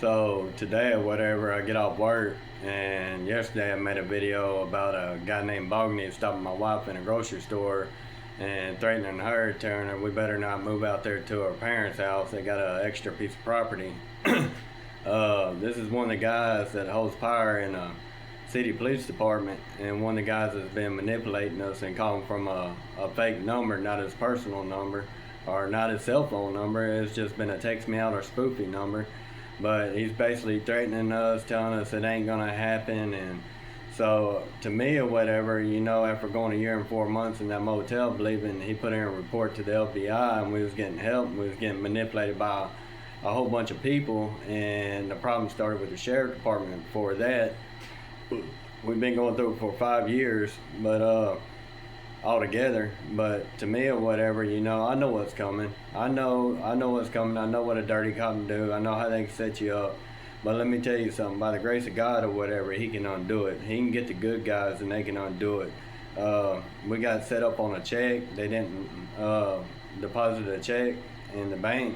So today or whatever, I get off work, and yesterday I made a video about a guy named Bogny stopping my wife in a grocery store and threatening her, telling her we better not move out there to her parents' house. They got an extra piece of property. This is one of the guys that holds power in a city police department, and one of the guys that's been manipulating us and calling from a fake number, not his personal number or not his cell phone number. It's just been a text me out or spoofy number, but he's basically threatening us, telling us it ain't gonna happen. And so to me or whatever, after going a year and 4 months in that motel, believing he put in a report to the FBI and we was getting help, and we was getting manipulated by a whole bunch of people, and the problem started with the sheriff department. Before that, we've been going through it for 5 years, but altogether. But to me or whatever, I know what's coming. I know what's coming. I know what a dirty cop can do. I know how they can set you up. But let me tell you something. By the grace of God or whatever, he can undo it. He can get the good guys and they can undo it. We got set up on a check. They didn't deposit a check in the bank,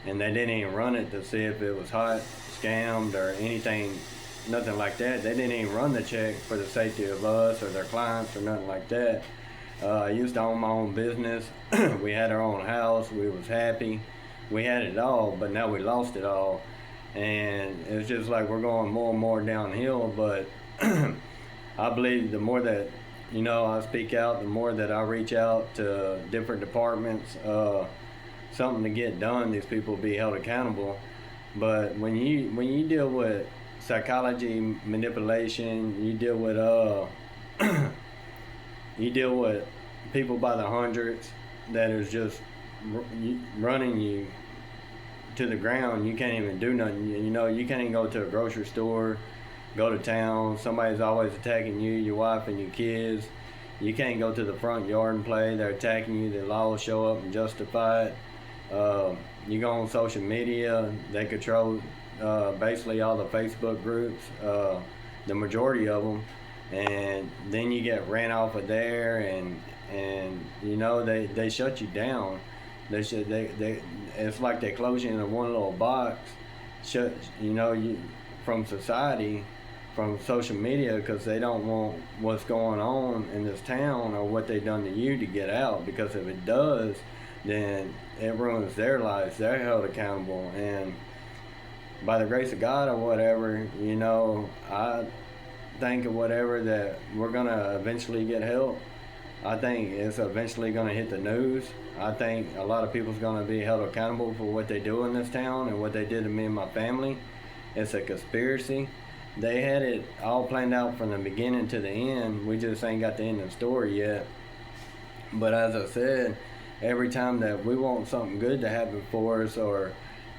and they didn't even run it to see if it was hot, scammed, or anything. Nothing like that. They didn't even run the check for the safety of us or their clients or nothing like that. I used to own my own business. We had our own house. We was happy. We had it all, but now we lost it all. And it's just like we're going more and more downhill. But I believe the more that, I speak out, the more that I reach out to different departments, something to get done, these people will be held accountable. But when you deal with psychology, manipulation, you deal with you deal with people by the hundreds that is just running you to the ground. You can't even do nothing. You can't even go to a grocery store, go to town. Somebody's always attacking you, your wife, and your kids. You can't go to the front yard and play. They're attacking you. The law will show up and justify it. You go on social media, they control basically all the Facebook groups, the majority of them, and then you get ran off of there, and they shut you down. They it's like they close you in a one little box, shut you from society, from social media, because they don't want what's going on in this town or what they done to you to get out, because if it does, then it ruins their lives. They're held accountable. And by the grace of God or whatever, I think or whatever that we're gonna eventually get help. I think it's eventually gonna hit the news. I think a lot of people's gonna be held accountable for what they do in this town and what they did to me and my family. It's a conspiracy. They had it all planned out from the beginning to the end. We just ain't got the end of the story yet. But as I said, every time that we want something good to happen for us, or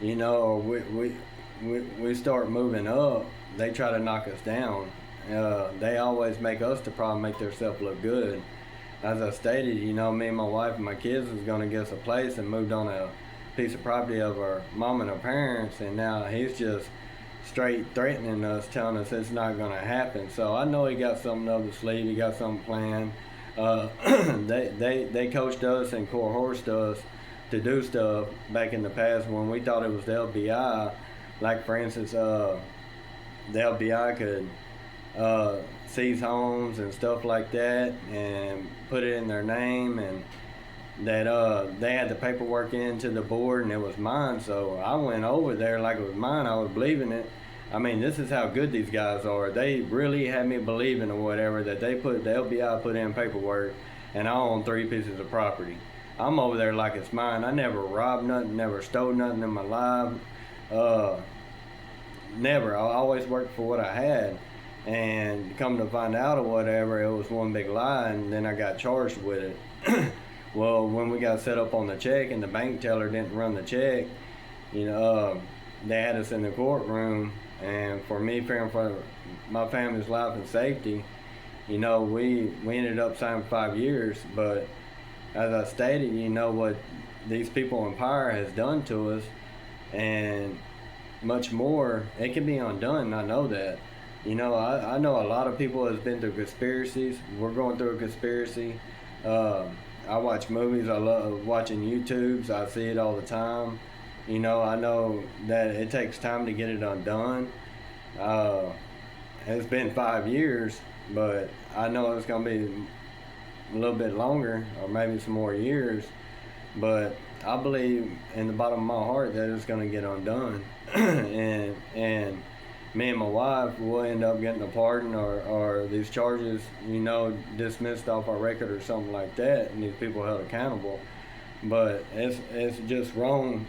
or we start moving up, they try to knock us down. They always make us the problem, make themselves look good. As I stated, me and my wife and my kids was going to get us a place and moved on a piece of property of our mom and her parents, and now he's just straight threatening us, telling us it's not going to happen. So I know he got something up his sleeve. He got something planned. They coached us and coerced us to do stuff back in the past when we thought it was the FBI. Like, for instance, the FBI could seize homes and stuff like that and put it in their name, and that they had the paperwork into the board and it was mine. So I went over there like it was mine. I was believing it. I mean, this is how good these guys are. They really had me believing or whatever that the FBI put in paperwork and I own 3 pieces of property. I'm over there like it's mine. I never robbed nothing, never stole nothing in my life. Never. I always worked for what I had. And come to find out or whatever, it was one big lie, and then I got charged with it. Well, when we got set up on the check and the bank teller didn't run the check, they had us in the courtroom, and for me fearing for my family's life and safety, we ended up signing 5 years. But as I stated, what these people in power has done to us, and much more, it can be undone. I know that. I know a lot of people has been through conspiracies. We're going through a conspiracy. I watch movies. I love watching YouTubes. I see it all the time. You know, I know that it takes time to get it undone. Uh, it's been 5 years, but I know it's going to be a little bit longer or maybe some more years. But I believe in the bottom of my heart that it's going to get undone. and me and my wife will end up getting a pardon or these charges, you know, dismissed off our record or something like that, and these people held accountable. But it's just wrong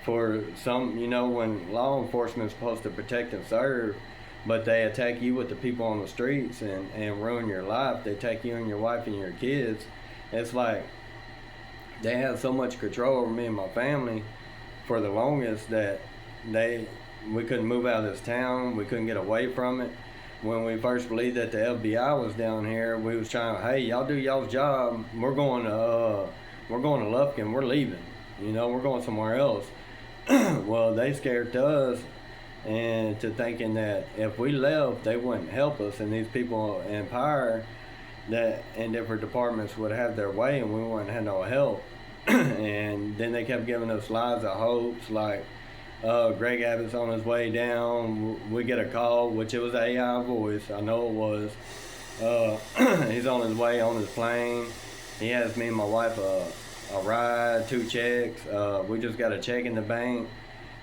for some, you know, when law enforcement is supposed to protect and serve, but they attack you with the people on the streets and ruin your life. They attack you and your wife and your kids. It's like they had so much control over me and my family for the longest that we couldn't move out of this town. We couldn't get away from it. When we first believed that the FBI was down here, we was trying, hey, y'all do y'all's job. We're going to Lufkin. We're leaving. You know, we're going somewhere else. Well, they scared us and to thinking that if we left, they wouldn't help us, and these people in power that in different departments would have their way, and we wouldn't have no help. And then they kept giving us lies of hopes, like Greg Abbott's on his way down. We get a call, which it was an AI voice. I know it was. He's on his way on his plane. He has me and my wife a ride, 2 checks. We just got a check in the bank,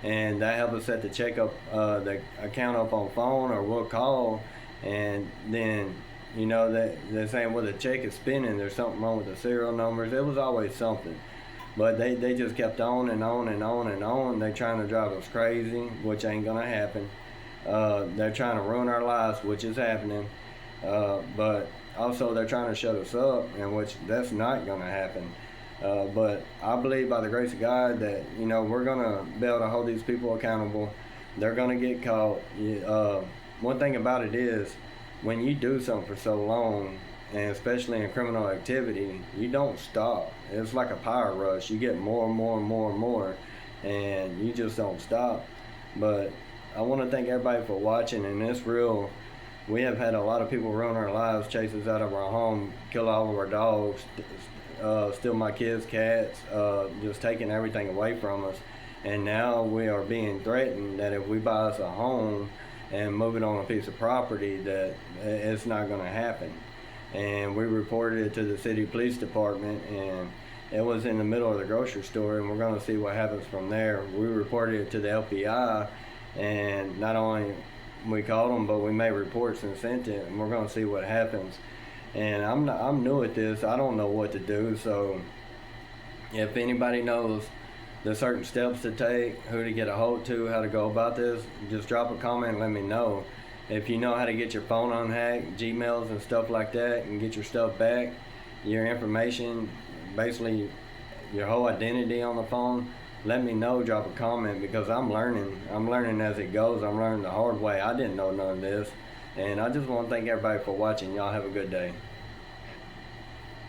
and that helped us set the check up, the account up on phone, or we'll call, and then, you know, they're saying, well, the check is spinning. There's something wrong with the serial numbers. It was always something. But they just kept on and on and on and on. They're trying to drive us crazy, which ain't going to happen. They're trying to ruin our lives, which is happening. But also they're trying to shut us up, and which that's not going to happen. But I believe by the grace of God that, you know, we're going to be able to hold these people accountable. They're going to get caught. One thing about it is, when you do something for so long, and especially in criminal activity, you don't stop. It's like a power rush. You get more and more and more and more, and you just don't stop. But I want to thank everybody for watching, and it's real. We have had a lot of people ruin our lives, chase us out of our home, kill all of our dogs, steal my kids' cats, just taking everything away from us. And now we are being threatened that if we buy us a home and move it on a piece of property, that it's not going to happen. And we reported it to the city police department, and it was in the middle of the grocery store, and we're going to see what happens from there. We reported it to the FBI, and not only we called them, but we made reports and sent it, and we're going to see what happens. And I'm new at this. I don't know what to do, so if anybody knows the certain steps to take, who to get a hold to, how to go about this, just drop a comment and let me know. If you know how to get your phone unhacked, Gmails and stuff like that, and get your stuff back, your information, basically your whole identity on the phone, let me know, drop a comment, because I'm learning as it goes. I'm learning the hard way. I didn't know none of this, and I just want to thank everybody for watching. Y'all have a good day.